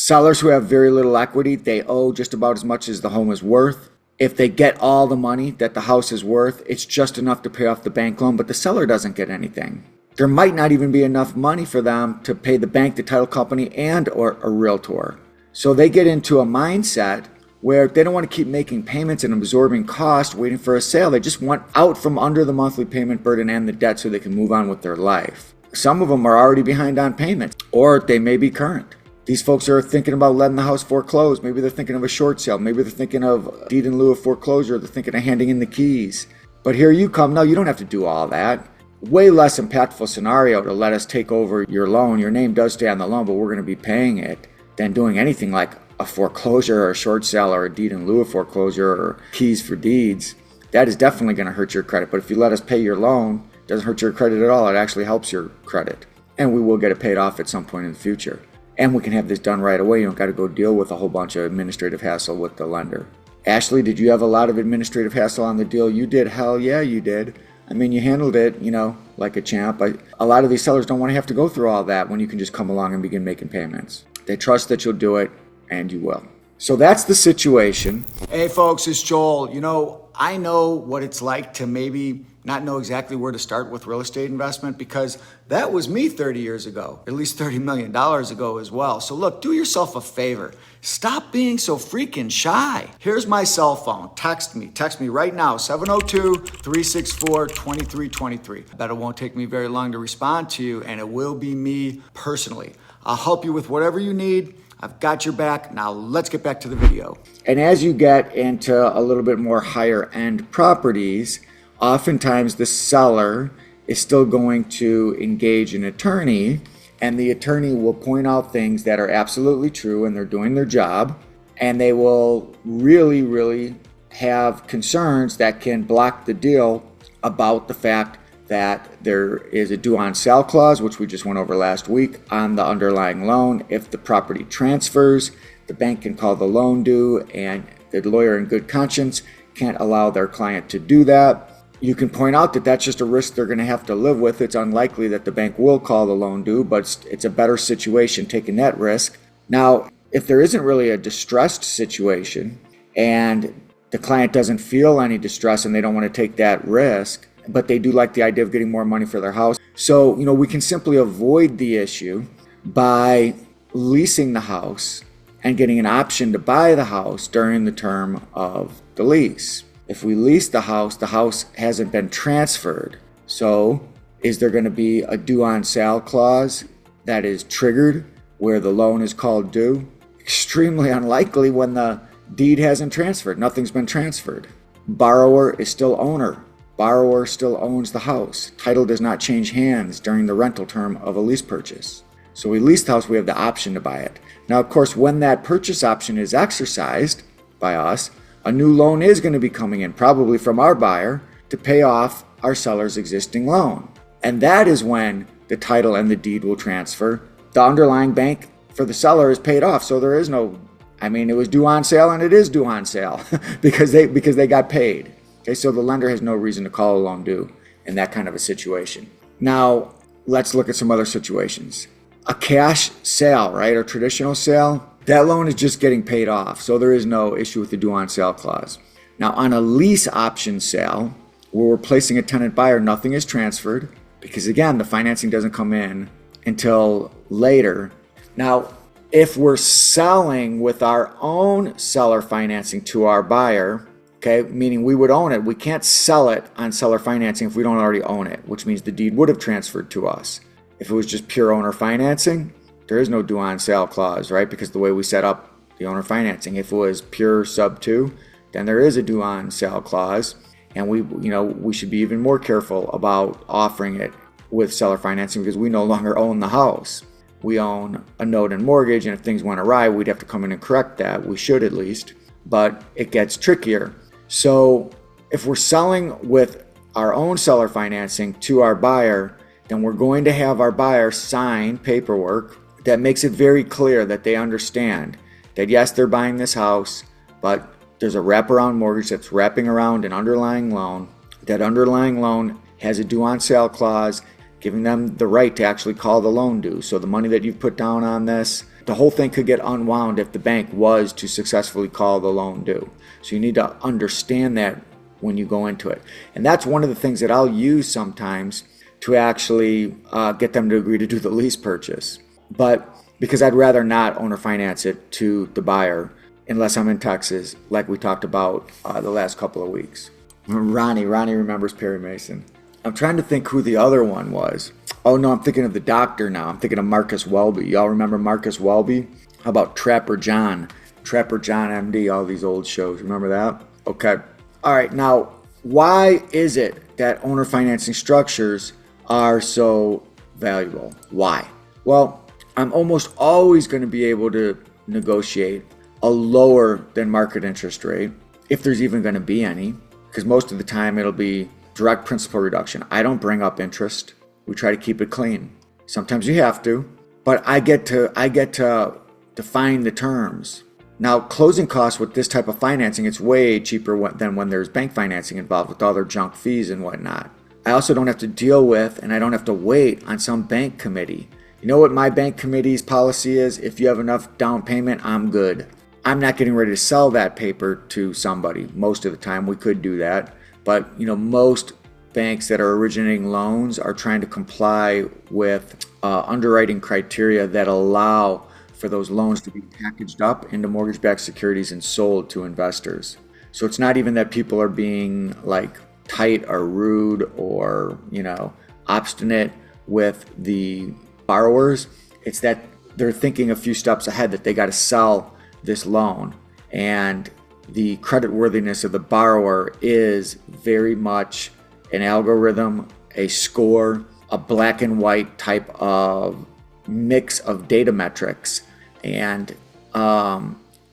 Sellers who have very little equity, they owe just about as much as the home is worth. If they get all the money that the house is worth, it's just enough to pay off the bank loan, but the seller doesn't get anything. There might not even be enough money for them to pay the bank, the title company, and or a realtor. So they get into a mindset where they don't want to keep making payments and absorbing costs, waiting for a sale. They just want out from under the monthly payment burden and the debt so they can move on with their life. Some of them are already behind on payments, or they may be current. These folks are thinking about letting the house foreclose. Maybe they're thinking of a short sale. Maybe they're thinking of deed in lieu of foreclosure. They're thinking of handing in the keys. But here you come. No, you don't have to do all that. Way less impactful scenario to let us take over your loan. Your name does stay on the loan, but we're going to be paying it, than doing anything like a foreclosure or a short sale or a deed in lieu of foreclosure or keys for deeds. That is definitely going to hurt your credit. But if you let us pay your loan, it doesn't hurt your credit at all. It actually helps your credit. And we will get it paid off at some point in the future. And we can have this done right away. You don't got to go deal with a whole bunch of administrative hassle with the lender. Ashley, did you have a lot of administrative hassle on the deal? You did. Hell yeah, you did. I mean, you handled it, like a champ. A lot of these sellers don't want to have to go through all that when you can just come along and begin making payments. They trust that you'll do it, and you will. So that's the situation. Hey folks, it's Joel. I know what it's like to maybe not know exactly where to start with real estate investment, because that was me 30 years ago, at least $30 million ago as well. So look, do yourself a favor. Stop being so freaking shy. Here's my cell phone. Text me right now, 702-364-2323. I bet it won't take me very long to respond to you, and it will be me personally. I'll help you with whatever you need. I've got your back. Now let's get back to the video. And as you get into a little bit more higher end properties, oftentimes the seller is still going to engage an attorney, and the attorney will point out things that are absolutely true and they're doing their job, and they will really have concerns that can block the deal about the fact that there is a due on sale clause, which we just went over last week, on the underlying loan. If the property transfers, the bank can call the loan due, and the lawyer in good conscience can't allow their client to do that. You can point out that that's just a risk they're going to have to live with. It's unlikely that the bank will call the loan due, but it's a better situation taking that risk. Now, if there isn't really a distressed situation and the client doesn't feel any distress and they don't want to take that risk, but they do like the idea of getting more money for their house. So, we can simply avoid the issue by leasing the house and getting an option to buy the house during the term of the lease. If we lease the house hasn't been transferred. So, is there going to be a due on sale clause that is triggered where the loan is called due? Extremely unlikely when the deed hasn't transferred. Nothing's been transferred. Borrower is still owner. Borrower still owns the house. Title does not change hands during the rental term of a lease purchase. So we lease the house, we have the option to buy it. Now, of course, when that purchase option is exercised by us, a new loan is going to be coming in, probably from our buyer, to pay off our seller's existing loan. And that is when the title and the deed will transfer. The underlying bank for the seller is paid off, so there is no, it was due on sale and it is due on sale because they got paid. Okay, so the lender has no reason to call a loan due in that kind of a situation. Now, let's look at some other situations. A cash sale, right, or traditional sale, that loan is just getting paid off, so there is no issue with the due on sale clause. Now, on a lease option sale, where we're placing a tenant buyer, nothing is transferred because, again, the financing doesn't come in until later. Now, if we're selling with our own seller financing to our buyer, okay, meaning we would own it. We can't sell it on seller financing if we don't already own it, which means the deed would have transferred to us. If it was just pure owner financing, there is no due on sale clause, right? Because the way we set up the owner financing, if it was pure sub 2, then there is a due on sale clause, and we should be even more careful about offering it with seller financing because we no longer own the house. We own a note and mortgage, and if things went awry, we'd have to come in and correct that. We should at least, but it gets trickier. So if we're selling with our own seller financing to our buyer, then we're going to have our buyer sign paperwork that makes it very clear that they understand that yes, they're buying this house, but there's a wraparound mortgage that's wrapping around an underlying loan. That underlying loan has a due on sale clause, giving them the right to actually call the loan due. So the money that you've put down on this, The whole thing could get unwound if the bank was to successfully call the loan due. So you need to understand that when you go into it. And that's one of the things that I'll use sometimes to actually get them to agree to do the lease purchase. But because I'd rather not owner finance it to the buyer unless I'm in Texas, like we talked about the last couple of weeks. Ronnie remembers Perry Mason. I'm trying to think who the other one was. Oh no, I'm thinking of the doctor now. I'm thinking of Marcus Welby. Y'all remember Marcus Welby? How about Trapper John MD, all these old shows. Remember that? Okay. All right, now, why is it that owner financing structures are so valuable? Why? Well, I'm almost always going to be able to negotiate a lower than market interest rate, if there's even going to be any, because most of the time it'll be direct principal reduction. I don't bring up interest. We try to keep it clean. Sometimes you have to, but I get to define the terms. Now, closing costs with this type of financing, it's way cheaper than when there's bank financing involved with all their junk fees and whatnot. I also don't have to deal with, and I don't have to wait on some bank committee. You know what my bank committee's policy is? If you have enough down payment, I'm good. I'm not getting ready to sell that paper to somebody. Most of the time we could do that, but most banks that are originating loans are trying to comply with underwriting criteria that allow for those loans to be packaged up into mortgage-backed securities and sold to investors. So it's not even that people are being like tight or rude or, obstinate with the borrowers. It's that they're thinking a few steps ahead that they got to sell this loan. And the creditworthiness of the borrower is very much an algorithm, a score, a black and white type of mix of data metrics. And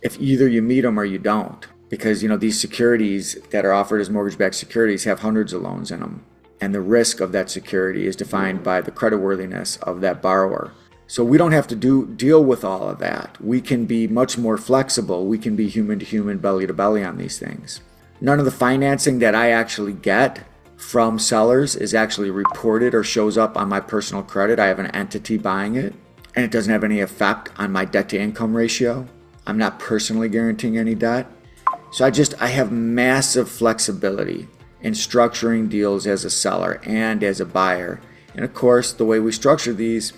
if either you meet them or you don't, because these securities that are offered as mortgage-backed securities have hundreds of loans in them, and the risk of that security is defined by the creditworthiness of that borrower. So we don't have to deal with all of that. We can be much more flexible. We can be human to human, belly to belly on these things. None of the financing that I actually get from sellers is actually reported or shows up on my personal credit. I have an entity buying it, and it doesn't have any effect on my debt to income ratio. I'm not personally guaranteeing any debt. So I have massive flexibility in structuring deals as a seller and as a buyer. And of course, the way we structure these,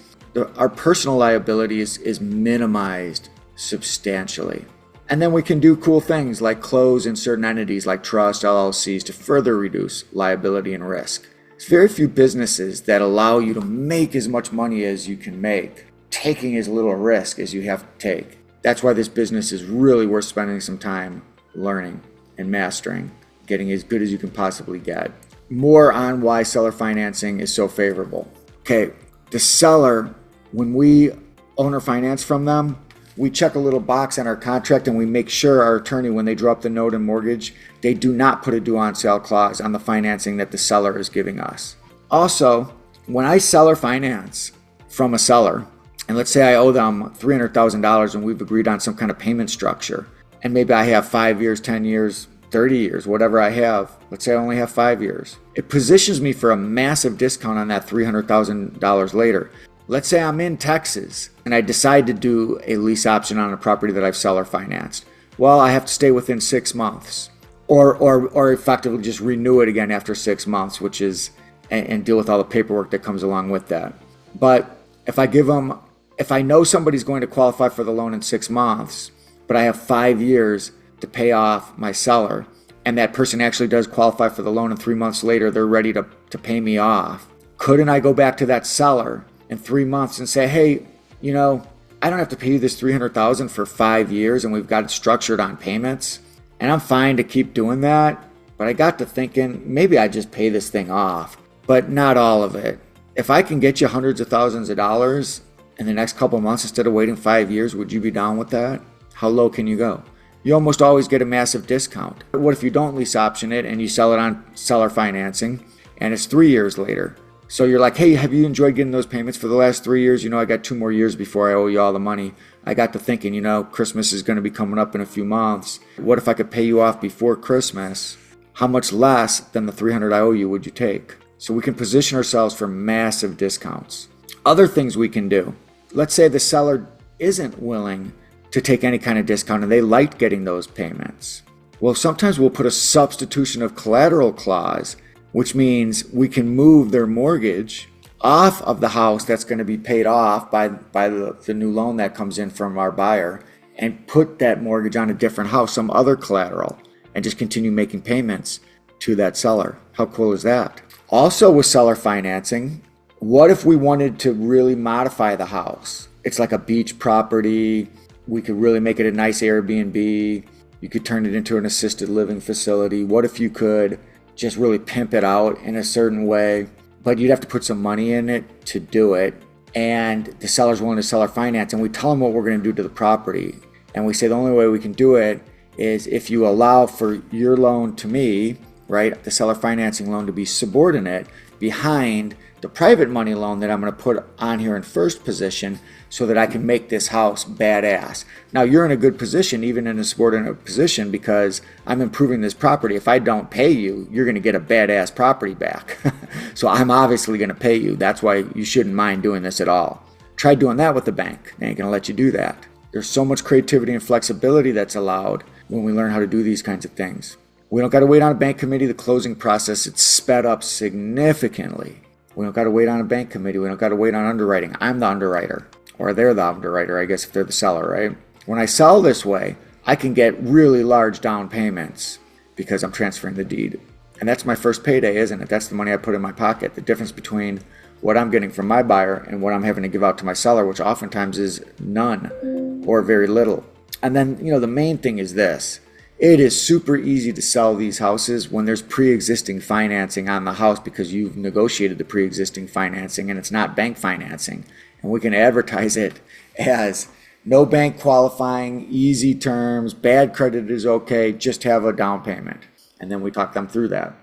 our personal liability is minimized substantially. And then we can do cool things like close in certain entities like trust, LLCs to further reduce liability and risk. There's very few businesses that allow you to make as much money as you can make, taking as little risk as you have to take. That's why this business is really worth spending some time learning and mastering, getting as good as you can possibly get. More on why seller financing is so favorable. Okay, the seller, when we owner finance from them, we check a little box on our contract and we make sure our attorney, when they draw up the note and mortgage, they do not put a due on sale clause on the financing that the seller is giving us. Also, when I seller finance from a seller, and let's say I owe them $300,000 and we've agreed on some kind of payment structure, and maybe I have 5 years, 10 years, 30 years, whatever I have. Let's say I only have 5 years. It positions me for a massive discount on that $300,000 later. Let's say I'm in Texas and I decide to do a lease option on a property that I've seller financed. Well, I have to stay within 6 months or effectively just renew it again after 6 months, which is, and deal with all the paperwork that comes along with that. But if I know somebody's going to qualify for the loan in 6 months, but I have 5 years to pay off my seller, and that person actually does qualify for the loan, and 3 months later they're ready to pay me off, couldn't I go back to that seller in 3 months and say, hey, I don't have to pay you this $300,000 for 5 years, and we've got it structured on payments, and I'm fine to keep doing that, but I got to thinking maybe I just pay this thing off, but not all of it. If I can get you hundreds of thousands of dollars in the next couple of months instead of waiting 5 years, would you be down with that? How low can you go? You almost always get a massive discount. But what if you don't lease option it and you sell it on seller financing and it's 3 years later? So you're like, hey, have you enjoyed getting those payments for the last 3 years? I got 2 more years before I owe you all the money. I got to thinking, Christmas is going to be coming up in a few months. What if I could pay you off before Christmas? How much less than the $300 I owe you would you take? So we can position ourselves for massive discounts. Other things we can do. Let's say the seller isn't willing to take any kind of discount and they like getting those payments. Well, sometimes we'll put a substitution of collateral clause, which means we can move their mortgage off of the house that's going to be paid off by the new loan that comes in from our buyer, and put that mortgage on a different house, some other collateral, and just continue making payments to that seller. How cool is that? Also with seller financing, what if we wanted to really modify the house? It's like a beach property. We could really make it a nice Airbnb. You could turn it into an assisted living facility. What if you could just really pimp it out in a certain way, but you'd have to put some money in it to do it, and the seller's willing to seller finance, and we tell them what we're going to do to the property, and we say the only way we can do it is if you allow for your loan to me, right, the seller financing loan, to be subordinate behind the private money loan that I'm going to put on here in first position, so that I can make this house badass. Now you're in a good position, even in a subordinate position, because I'm improving this property. If I don't pay you, you're going to get a badass property back. So I'm obviously going to pay you. That's why you shouldn't mind doing this at all. Try doing that with the bank. They ain't going to let you do that. There's so much creativity and flexibility that's allowed when we learn how to do these kinds of things. We don't got to wait on a bank committee. The closing process, it's sped up significantly. We don't got to wait on a bank committee. We don't got to wait on underwriting. I'm the underwriter. Or they're the underwriter, I guess, if they're the seller, right? When I sell this way, I can get really large down payments because I'm transferring the deed. And that's my first payday, isn't it? That's the money I put in my pocket. The difference between what I'm getting from my buyer and what I'm having to give out to my seller, which oftentimes is none or very little. And then, the main thing is this. It is super easy to sell these houses when there's pre-existing financing on the house, because you've negotiated the pre-existing financing and it's not bank financing. And we can advertise it as no bank qualifying, easy terms, bad credit is okay, just have a down payment. And then we talk them through that.